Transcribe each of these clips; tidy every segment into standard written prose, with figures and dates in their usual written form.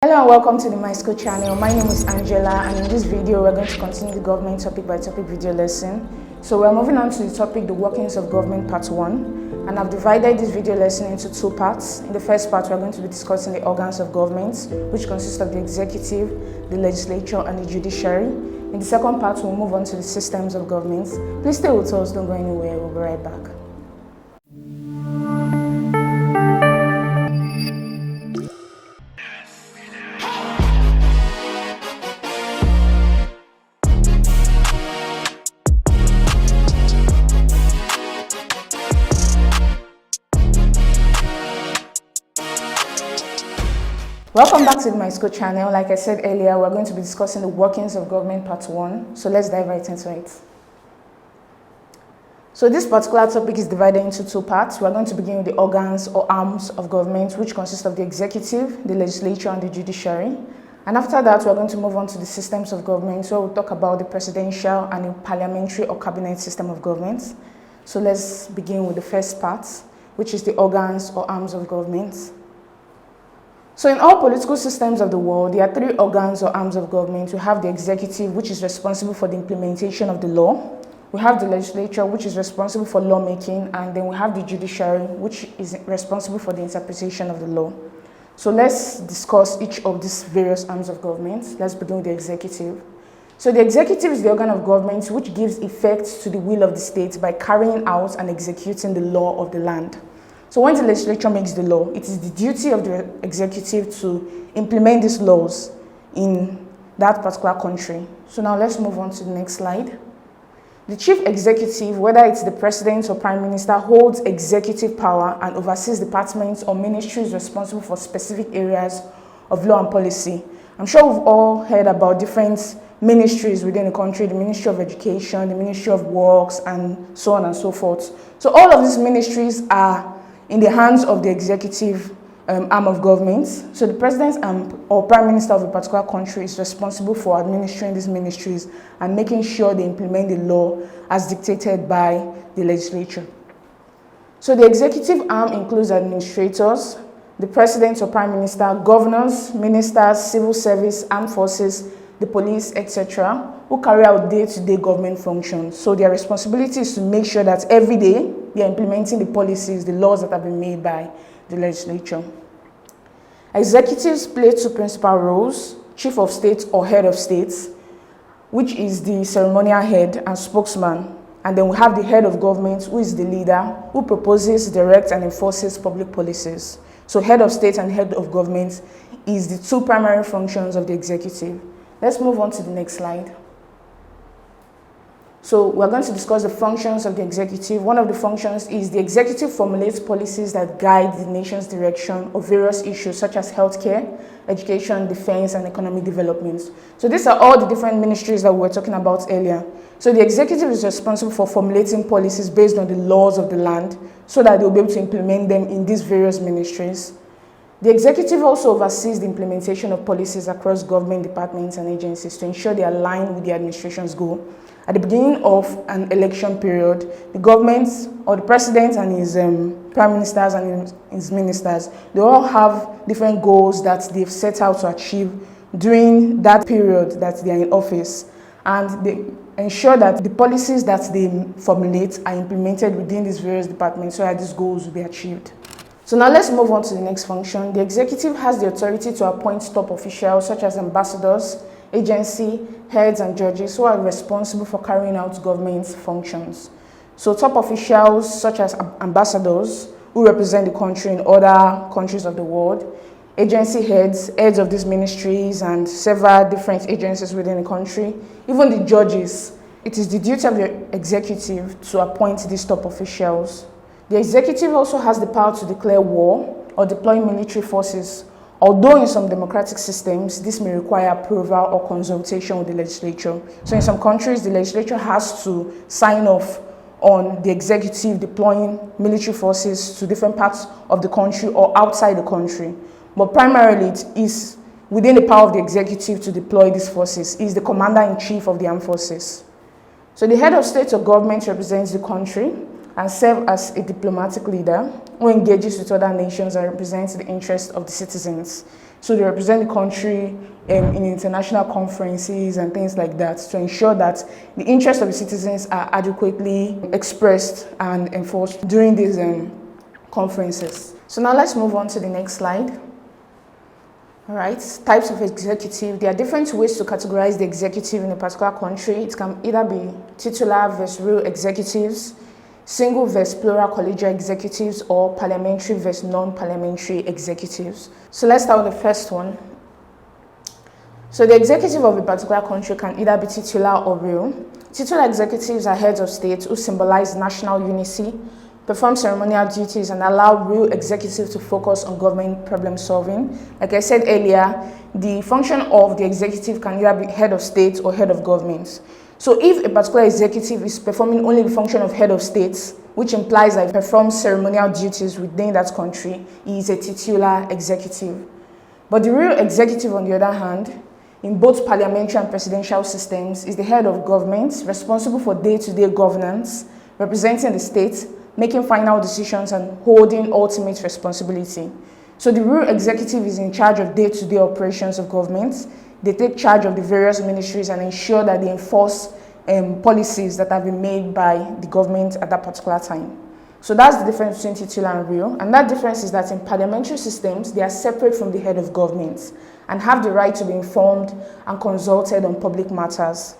Hello and welcome to the My School channel. My name is Angela, and in this video we're going to continue the government topic by topic video lesson. So we're moving on to the topic, the workings of government part 1, and I've divided this video lesson into two parts. In the first part we're going to be discussing the organs of government, which consist of the executive, the legislature and the judiciary. In the second part we'll move on to the systems of government. Please stay with us, don't go anywhere, we'll be right back. Welcome back to the My School channel. Like I said earlier, we're going to be discussing the workings of government part 1. So let's dive right into it. So this particular topic is divided into two parts. We're going to begin with the organs or arms of government, which consist of the executive, the legislature and the judiciary. And after that, we're going to move on to the systems of government. So we'll talk about the presidential and the parliamentary or cabinet system of government. So let's begin with the first part, which is the organs or arms of government. So in all political systems of the world, there are three organs or arms of government. We have the executive, which is responsible for the implementation of the law. We have the legislature, which is responsible for lawmaking. And then we have the judiciary, which is responsible for the interpretation of the law. So let's discuss each of these various arms of government. Let's begin with the executive. So the executive is the organ of government which gives effect to the will of the state by carrying out and executing the law of the land. So when the legislature makes the law, it is the duty of the executive to implement these laws in that particular country. So now let's move on to the next slide. The chief executive, whether it's the president or prime minister, holds executive power and oversees departments or ministries responsible for specific areas of law and policy. I'm sure we've all heard about different ministries within the country, the Ministry of Education, the Ministry of Works, and so on and so forth. So all of these ministries are in the hands of the executive arm of government. So the president or prime minister of a particular country is responsible for administering these ministries and making sure they implement the law as dictated by the legislature. So the executive arm includes administrators, the president or prime minister, governors, ministers, civil service, armed forces, the police, etc., who carry out day-to-day government functions. So their responsibility is to make sure that every day they are implementing the policies, the laws that have been made by the legislature. Executives play two principal roles: chief of state or head of state, which is the ceremonial head and spokesman. And then we have the head of government, who is the leader, who proposes, directs, and enforces public policies. So head of state and head of government is the two primary functions of the executive. Let's move on to the next slide. So we're going to discuss the functions of the executive. One of the functions is the executive formulates policies that guide the nation's direction of various issues such as healthcare, education, defense, and economic development. So these are all the different ministries that we were talking about earlier. So the executive is responsible for formulating policies based on the laws of the land so that they'll be able to implement them in these various ministries. The executive also oversees the implementation of policies across government departments and agencies to ensure they align with the administration's goal. At the beginning of an election period, the government or the president and his prime ministers and his ministers, they all have different goals that they've set out to achieve during that period that they are in office. And they ensure that the policies that they formulate are implemented within these various departments so that these goals will be achieved. So now let's move on to the next function. The executive has the authority to appoint top officials such as ambassadors, agency heads and judges who are responsible for carrying out government functions. So top officials such as ambassadors who represent the country in other countries of the world, agency heads of these ministries and several different agencies within the country, even the judges. It is the duty of the executive to appoint these top officials. The executive also has the power to declare war or deploy military forces, although in some democratic systems, this may require approval or consultation with the legislature. So in some countries, the legislature has to sign off on the executive deploying military forces to different parts of the country or outside the country. But primarily, it is within the power of the executive to deploy these forces. He is the commander-in-chief of the armed forces. So the head of state or government represents the country and serves as a diplomatic leader who engages with other nations and represents the interests of the citizens. So they represent the country in international conferences and things like that to ensure that the interests of the citizens are adequately expressed and enforced during these conferences. So now let's move on to the next slide. All right, types of executive. There are different ways to categorize the executive in a particular country. It can either be titular versus real executives, single versus plural collegial executives, or parliamentary versus non-parliamentary executives. So let's start with the first one. So the executive of a particular country can either be titular or real. Titular executives are heads of state who symbolize national unity, perform ceremonial duties, and allow real executives to focus on government problem solving. Like I said earlier, the function of the executive can either be head of state or head of government. So if a particular executive is performing only the function of head of state, which implies that he performs ceremonial duties within that country, he is a titular executive. But the real executive, on the other hand, in both parliamentary and presidential systems, is the head of government, responsible for day-to-day governance, representing the state, making final decisions, and holding ultimate responsibility. So the real executive is in charge of day-to-day operations of government. They take charge of the various ministries and ensure that they enforce policies that have been made by the government at that particular time. So that's the difference between titular and real. And that difference is that in parliamentary systems, they are separate from the head of government and have the right to be informed and consulted on public matters.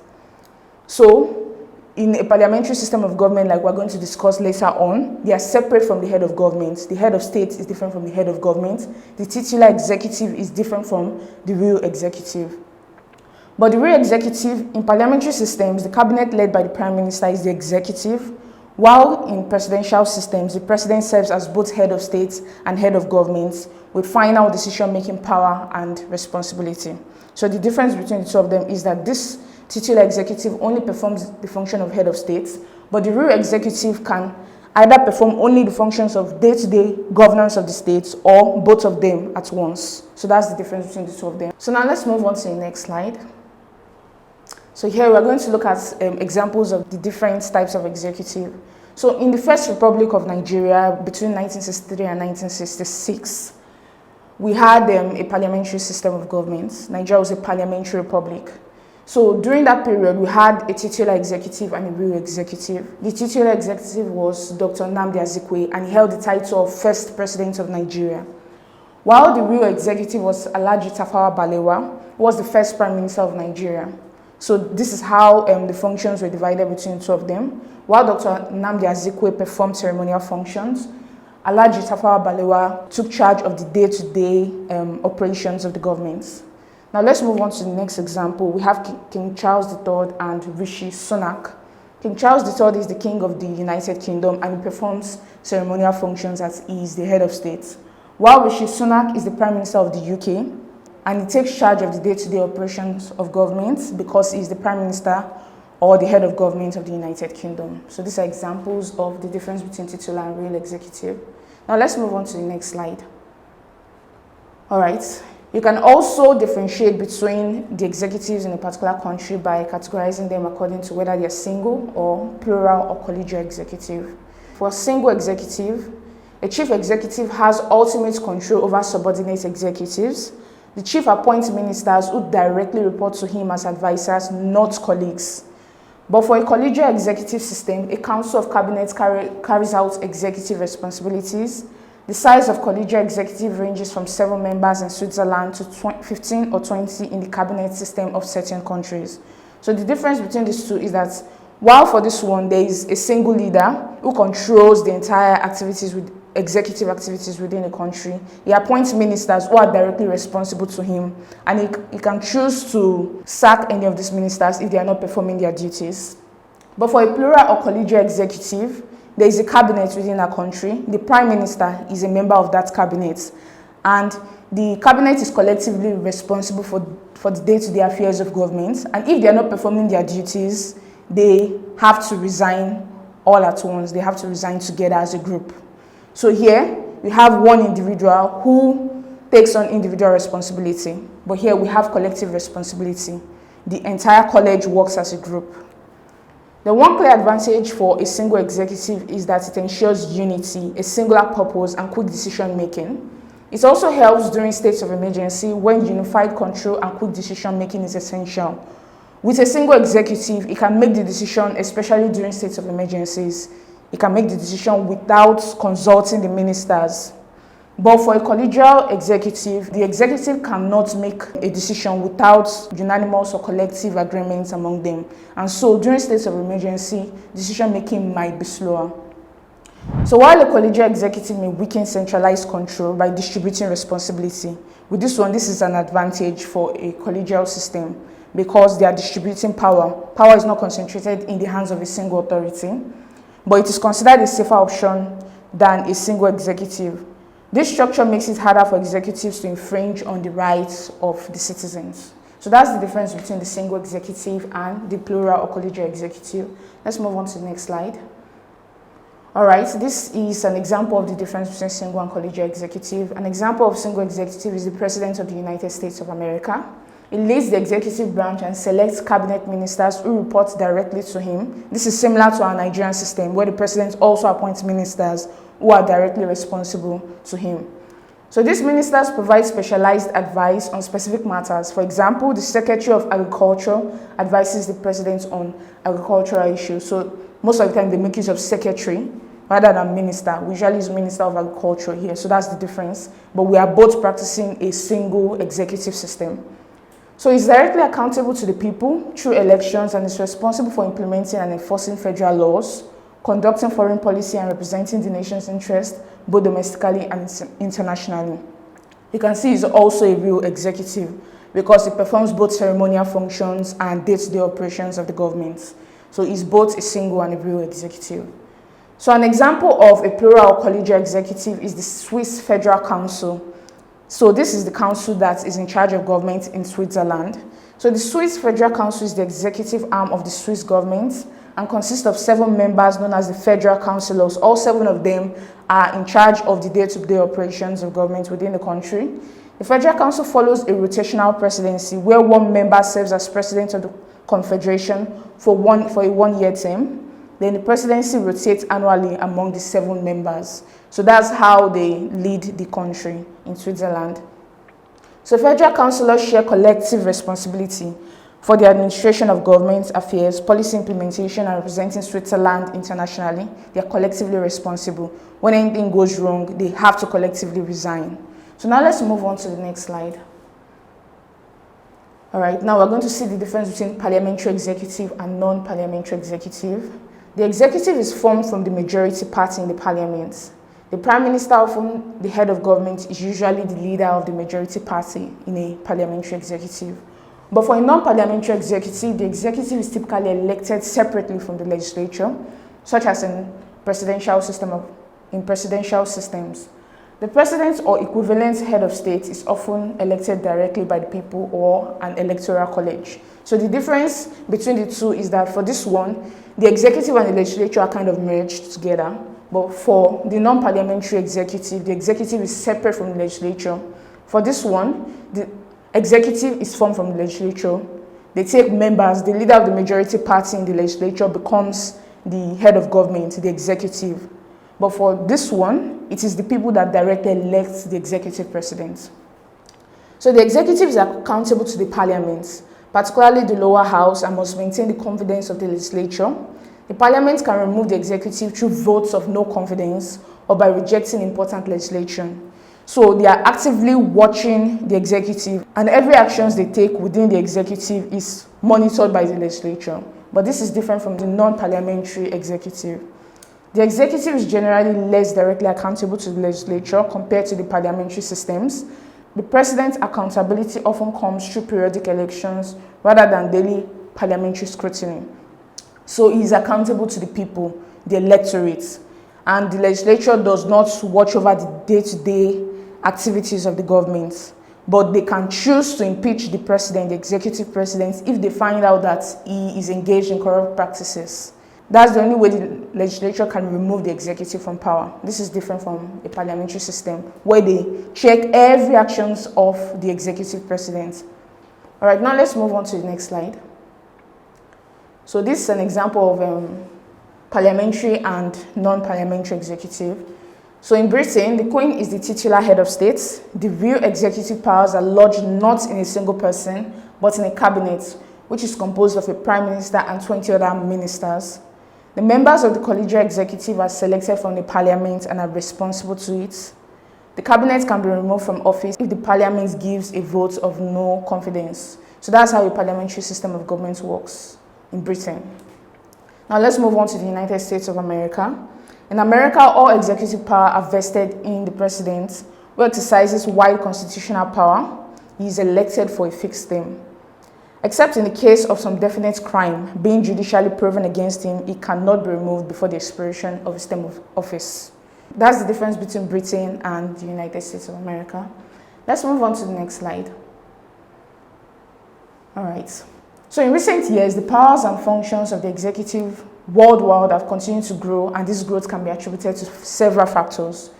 So in a parliamentary system of government, like we're going to discuss later on, they are separate from the head of government. The head of state is different from the head of government. The titular executive is different from the real executive. But the real executive, in parliamentary systems, the cabinet led by the prime minister is the executive, while in presidential systems, the president serves as both head of state and head of government with final decision-making power and responsibility. So the difference between the two of them is that this titular executive only performs the function of head of state, but the real executive can either perform only the functions of day-to-day governance of the state or both of them at once. So that's the difference between the two of them. So now let's move on to the next slide. So here we're going to look at examples of the different types of executive. So in the First Republic of Nigeria, between 1963 and 1966, we had a parliamentary system of government. Nigeria was a parliamentary republic. So during that period, we had a titular executive and a real executive. The titular executive was Dr. Nnamdi Azikiwe, and he held the title of First President of Nigeria. While the real executive was Alhaji Tafawa Balewa, who was the first Prime Minister of Nigeria. So this is how the functions were divided between the two of them. While Dr. Nnamdi Azikiwe performed ceremonial functions, Alhaji Tafawa Balewa took charge of the day-to-day operations of the government. Now let's move on to the next example. We have King Charles III and Rishi Sunak. King Charles III is the king of the United Kingdom and he performs ceremonial functions as he is the head of state. While Rishi Sunak is the Prime Minister of the UK and he takes charge of the day-to-day operations of government because he is the Prime Minister or the head of government of the United Kingdom. So these are examples of the difference between titular and real executive. Now let's move on to the next slide. All right. You can also differentiate between the executives in a particular country by categorizing them according to whether they're single or plural or collegial executive. For a single executive, a chief executive has ultimate control over subordinate executives. The chief appoints ministers who directly report to him as advisors, not colleagues. But for a collegial executive system, a council of cabinet carries out executive responsibilities. The size of collegial executive ranges from 7 members in Switzerland to 15 or 20 in the cabinet system of certain countries. So the difference between these two is that while for this one, there is a single leader who controls the entire activities with executive activities within a country, he appoints ministers who are directly responsible to him, and he can choose to sack any of these ministers if they are not performing their duties. But for a plural or collegial executive, there is a cabinet within a country. The prime minister is a member of that cabinet, and the cabinet is collectively responsible for the day-to-day affairs of government. And if they are not performing their duties, they have to resign all at once. They have to resign together as a group. So here we have one individual who takes on individual responsibility, but here we have collective responsibility. The entire college works as a group. The one clear advantage for a single executive is that it ensures unity, a singular purpose, and quick decision making. It also helps during states of emergency when unified control and quick decision making is essential. With a single executive, it can make the decision, especially during states of emergencies. It can make the decision without consulting the ministers. But for a collegial executive, the executive cannot make a decision without unanimous or collective agreements among them. And so during states of emergency, decision making might be slower. So while a collegial executive may weaken centralized control by distributing responsibility, with this one, this is an advantage for a collegial system because they are distributing power. Power is not concentrated in the hands of a single authority, but it is considered a safer option than a single executive. This structure makes it harder for executives to infringe on the rights of the citizens. So that's the difference between the single executive and the plural or collegial executive. Let's move on to the next slide. All right, this is an example of the difference between single and collegial executive. An example of single executive is the President of the United States of America. It leads the executive branch and selects cabinet ministers who report directly to him. This is similar to our Nigerian system, where the president also appoints ministers who are directly responsible to him. So these ministers provide specialized advice on specific matters. For example, the Secretary of Agriculture advises the president on agricultural issues. So most of the time they make use of secretary rather than minister. We usually use Minister of Agriculture here, so that's the difference. But we are both practicing a single executive system. So it's directly accountable to the people through elections and is responsible for implementing and enforcing federal laws, conducting foreign policy and representing the nation's interest both domestically and internationally. You can see it's also a real executive because it performs both ceremonial functions and day-to-day operations of the government. So it's both a single and a real executive. So an example of a plural or collegial executive is the Swiss Federal Council. So this is the council that is in charge of government in Switzerland. So the Swiss Federal Council is the executive arm of the Swiss government and consists of 7 members known as the Federal Councillors. All 7 of them are in charge of the day-to-day operations of government within the country. The Federal Council follows a rotational presidency where one member serves as president of the confederation for a one-year term. Then the presidency rotates annually among the 7 members. So that's how they lead the country in Switzerland. So federal councillors share collective responsibility for the administration of government affairs, policy implementation, and representing Switzerland internationally. They are collectively responsible. When anything goes wrong, they have to collectively resign. So now let's move on to the next slide. All right, now we're going to see the difference between parliamentary executive and non-parliamentary executive. The executive is formed from the majority party in the parliament. The prime minister, often the head of government, is usually the leader of the majority party in a parliamentary executive. But for a non-parliamentary executive, the executive is typically elected separately from the legislature, such as in presidential systems. The president or equivalent head of state is often elected directly by the people or an electoral college. So the difference between the two is that for this one, the executive and the legislature are kind of merged together. But for the non-parliamentary executive, the executive is separate from the legislature. For this one, the executive is formed from the legislature. They take members, the leader of the majority party in the legislature becomes the head of government, the executive. But for this one, it is the people that directly elect the executive president. So the executive is accountable to the parliament, particularly the lower house, and must maintain the confidence of the legislature. The parliament can remove the executive through votes of no confidence or by rejecting important legislation. So they are actively watching the executive, and every actions they take within the executive is monitored by the legislature. But this is different from the non-parliamentary executive. The executive is generally less directly accountable to the legislature compared to the parliamentary systems. The president's accountability often comes through periodic elections rather than daily parliamentary scrutiny. So he is accountable to the people, the electorate, and the legislature does not watch over the day-to-day activities of the government, but they can choose to impeach the president, the executive president, if they find out that he is engaged in corrupt practices. That's the only way the legislature can remove the executive from power. This is different from a parliamentary system where they check every actions of the executive president. All right, now let's move on to the next slide. So this is an example of parliamentary and non-parliamentary executive. So in Britain, the Queen is the titular head of state. The real executive powers are lodged not in a single person, but in a cabinet, which is composed of a prime minister and 20 other ministers. The members of the collegial executive are selected from the parliament and are responsible to it. The cabinet can be removed from office if the parliament gives a vote of no confidence. So that's how a parliamentary system of government works in Britain. Now let's move on to the United States of America. In America, all executive power are vested in the president, who exercises wide constitutional power. He is elected for a fixed term. Except in the case of some definite crime being judicially proven against him, he cannot be removed before the expiration of his term of office. That's the difference between Britain and the United States of America. Let's move on to the next slide. All right. So in recent years, the powers and functions of the executive worldwide have continued to grow, and this growth can be attributed to several factors.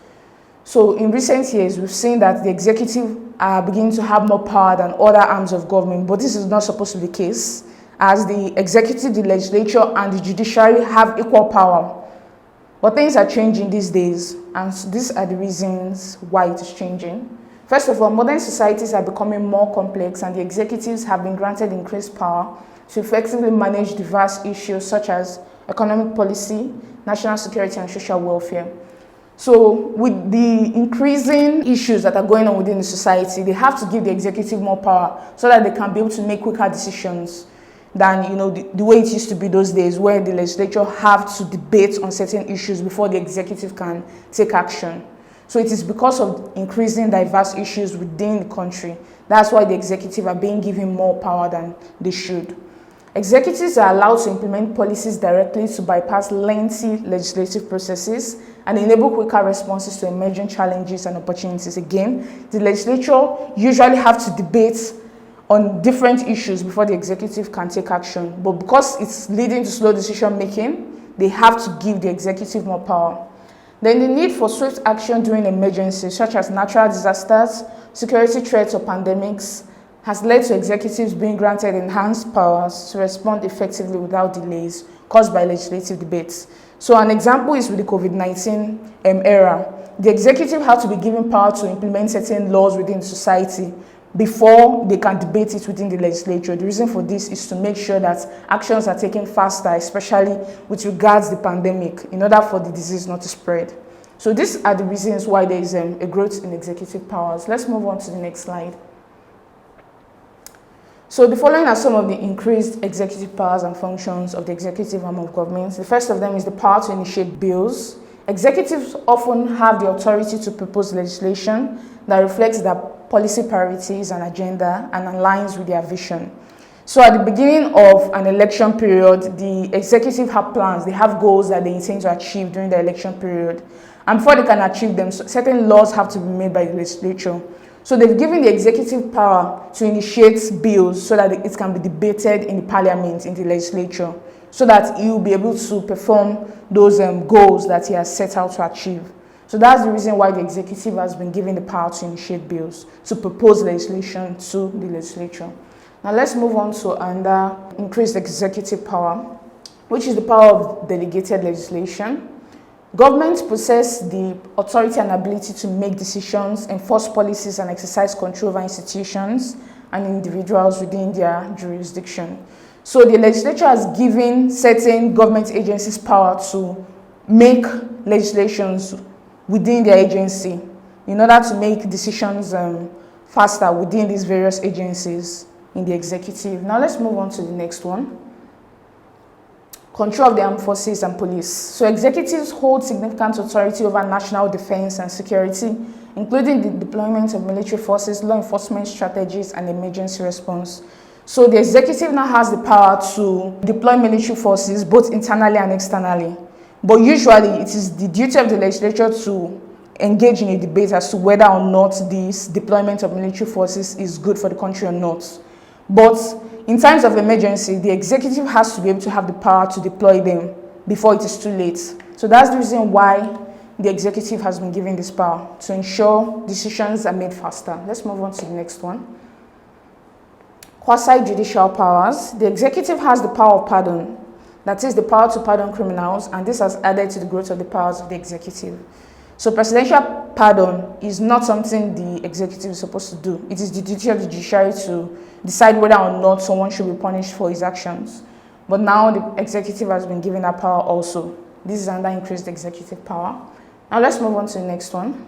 So in recent years, we've seen that the executive are beginning to have more power than other arms of government, but this is not supposed to be the case, as the executive, the legislature, and the judiciary have equal power. But things are changing these days, and these are the reasons why it is changing. First of all, modern societies are becoming more complex, and the executives have been granted increased power to effectively manage diverse issues such as economic policy, national security, and social welfare. So with the increasing issues that are going on within the society, they have to give the executive more power so that they can be able to make quicker decisions than the way it used to be those days, where the legislature have to debate on certain issues before the executive can take action. So it is because of increasing diverse issues within the country. That's why the executive are being given more power than they should. Executives are allowed to implement policies directly to bypass lengthy legislative processes and enable quicker responses to emerging challenges and opportunities. Again, the legislature usually have to debate on different issues before the executive can take action. But because it's leading to slow decision making, they have to give the executive more power. Then the need for swift action during emergencies, such as natural disasters, security threats, or pandemics, has led to executives being granted enhanced powers to respond effectively without delays caused by legislative debates. So an example is with the COVID-19 era. The executive had to be given power to implement certain laws within society before they can debate it within the legislature. The reason for this is to make sure that actions are taken faster, especially with regards to the pandemic, in order for the disease not to spread. So these are the reasons why there is a growth in executive powers. Let's move on to the next slide. So the following are some of the increased executive powers and functions of the executive arm of government. The first of them is the power to initiate bills. Executives often have the authority to propose legislation that reflects their policy priorities and agenda and aligns with their vision. So at the beginning of an election period, the executive have plans, they have goals that they intend to achieve during the election period. And before they can achieve them, certain laws have to be made by the legislature. So they've given the executive power to initiate bills so that it can be debated in the parliament, in the legislature, so that he will be able to perform those goals that he has set out to achieve. So that's the reason why the executive has been given the power to initiate bills, to propose legislation to the legislature. Now let's move on to another increased executive power, which is the power of delegated legislation. Governments possess the authority and ability to make decisions, enforce policies, and exercise control over institutions and individuals within their jurisdiction. So the legislature has given certain government agencies power to make legislations within their agency in order to make decisions faster within these various agencies in the executive. Now let's move on to the next one. Control of the armed forces and police. So executives hold significant authority over national defense and security, including the deployment of military forces, law enforcement strategies, and emergency response. So the executive now has the power to deploy military forces both internally and externally. But usually it is the duty of the legislature to engage in a debate as to whether or not this deployment of military forces is good for the country or not. But in times of emergency, the executive has to be able to have the power to deploy them before it is too late. So that's the reason why the executive has been given this power, to ensure decisions are made faster. Let's move on to the next one. Quasi-judicial powers. The executive has the power of pardon, that is the power to pardon criminals, and this has added to the growth of the powers of the executive. So presidential pardon is not something the executive is supposed to do. It is the duty of the judiciary to decide whether or not someone should be punished for his actions. But now the executive has been given that power also. This is under increased executive power. Now let's move on to the next one.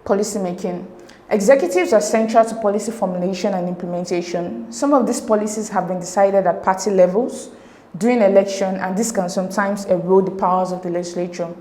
Policy making. Executives are central to policy formulation and implementation. Some of these policies have been decided at party levels during election, and this can sometimes erode the powers of the legislature.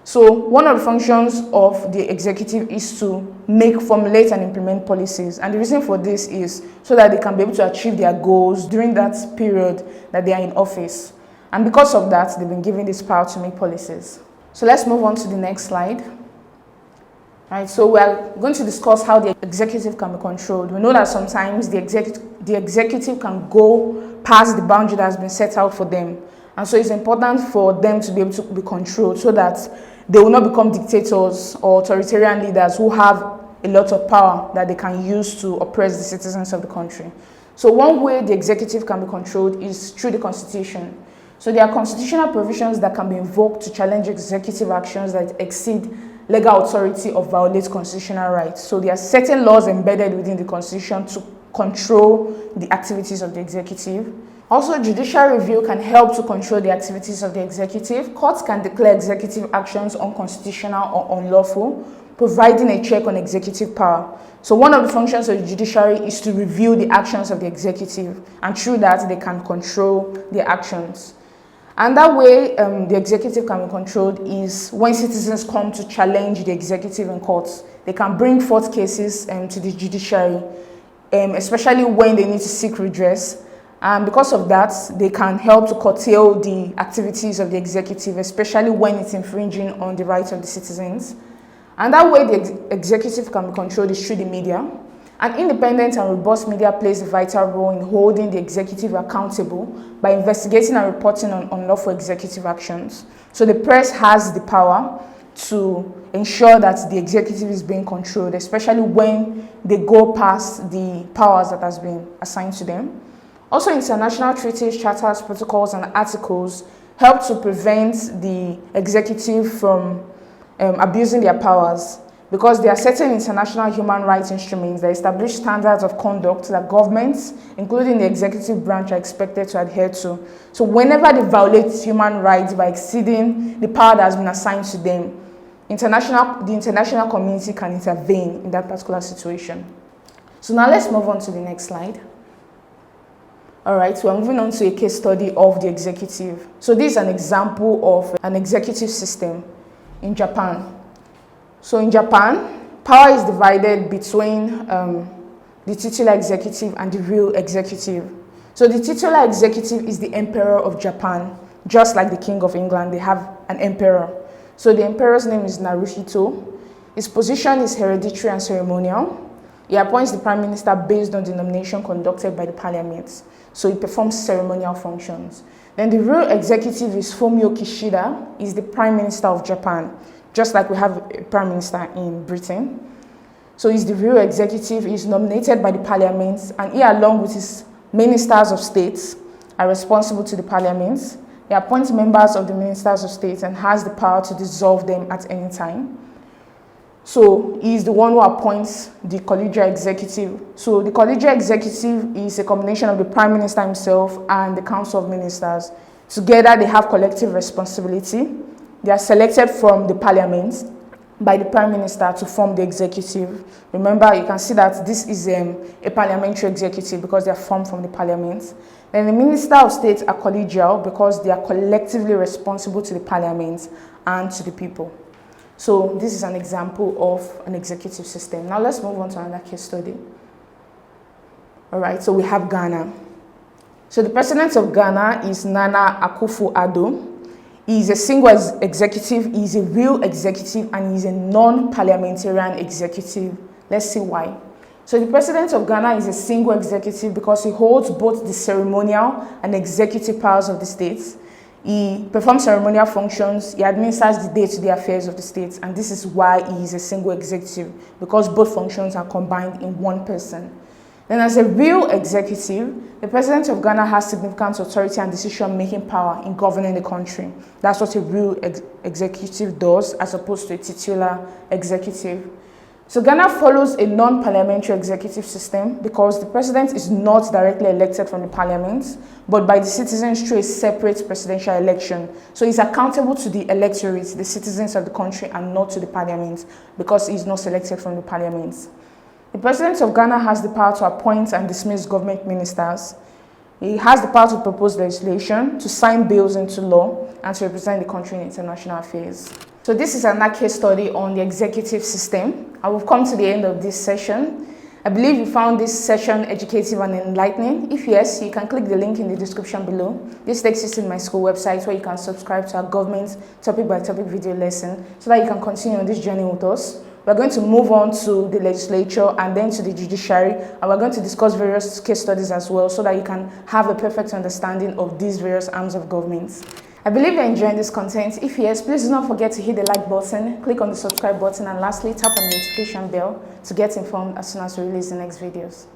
So one of the functions of the executive is to formulate and implement policies. And the reason for this is so that they can be able to achieve their goals during that period that they are in office. And because of that, they've been given this power to make policies. So let's move on to the next slide. All right, so we are going to discuss how the executive can be controlled. We know that sometimes the executive can go past the boundary that has been set out for them. And so it's important for them to be able to be controlled so that they will not become dictators or authoritarian leaders who have a lot of power that they can use to oppress the citizens of the country. So one way the executive can be controlled is through the Constitution. So there are constitutional provisions that can be invoked to challenge executive actions that exceed legal authority or violate constitutional rights. So there are certain laws embedded within the Constitution to control the activities of the executive. Also, judicial review can help to control the activities of the executive. Courts can declare executive actions unconstitutional or unlawful, providing a check on executive power. So one of the functions of the judiciary is to review the actions of the executive, and through that, they can control their actions. And that way, the executive can be controlled is when citizens come to challenge the executive in courts. They can bring forth cases to the judiciary, especially when they need to seek redress. And because of that, they can help to curtail the activities of the executive, especially when it's infringing on the rights of the citizens. And that way, the executive can be controlled is through the media. An independent and robust media plays a vital role in holding the executive accountable by investigating and reporting on unlawful executive actions. So the press has the power to ensure that the executive is being controlled, especially when they go past the powers that has been assigned to them. Also, international treaties, charters, protocols, and articles help to prevent the executive from abusing their powers, because there are certain international human rights instruments that establish standards of conduct that governments, including the executive branch, are expected to adhere to. So whenever they violate human rights by exceeding the power that has been assigned to them, the international community can intervene in that particular situation. So now let's move on to the next slide. All right, so we're moving on to a case study of the executive. So this is an example of an executive system in Japan. So in Japan, power is divided between the titular executive and the real executive. So the titular executive is the emperor of Japan. Just like the king of England, they have an emperor. So the emperor's name is Naruhito. His position is hereditary and ceremonial. He appoints the prime minister based on the nomination conducted by the parliament. So he performs ceremonial functions. Then the real executive is Fumio Kishida. He's the prime minister of Japan, just like we have a prime minister in Britain. So he's the real executive. He's nominated by the parliament, and he, along with his ministers of state, are responsible to the parliament. He appoints members of the ministers of state and has the power to dissolve them at any time. So he is the one who appoints the collegial executive. So the collegial executive is a combination of the prime minister himself and the council of ministers. Together, they have collective responsibility. They are selected from the parliament by the prime minister to form the executive. Remember, you can see that this is a parliamentary executive because they are formed from the parliament. Then the minister of state are collegial because they are collectively responsible to the parliament and to the people. So this is an example of an executive system. Now let's move on to another case study. All right, so we have Ghana. So the president of Ghana is Nana Akufo-Addo. He is a single executive, he is a real executive, and he is a non-parliamentarian executive. Let's see why. So the president of Ghana is a single executive because he holds both the ceremonial and executive powers of the state. He performs ceremonial functions, he administers the day-to-day affairs of the state, and this is why he is a single executive, because both functions are combined in one person. Then as a real executive, the President of Ghana has significant authority and decision-making power in governing the country. That's what a real executive does, as opposed to a titular executive. So Ghana follows a non-parliamentary executive system because the president is not directly elected from the parliament, but by the citizens through a separate presidential election. So he's accountable to the electorate, the citizens of the country, and not to the parliament because he's not selected from the parliament. The President of Ghana has the power to appoint and dismiss government ministers. He has the power to propose legislation, to sign bills into law, and to represent the country in international affairs. So this is another case study on the executive system. I will come to the end of this session. I believe you found this session educative and enlightening. If yes, you can click the link in the description below. This takes you to my school website where you can subscribe to our government topic-by-topic video lesson so that you can continue on this journey with us. We're going to move on to the legislature and then to the judiciary, and we're going to discuss various case studies as well so that you can have a perfect understanding of these various arms of government. I believe you're enjoying this content. If yes, please do not forget to hit the like button, click on the subscribe button, and lastly, tap on the notification bell to get informed as soon as we release the next videos.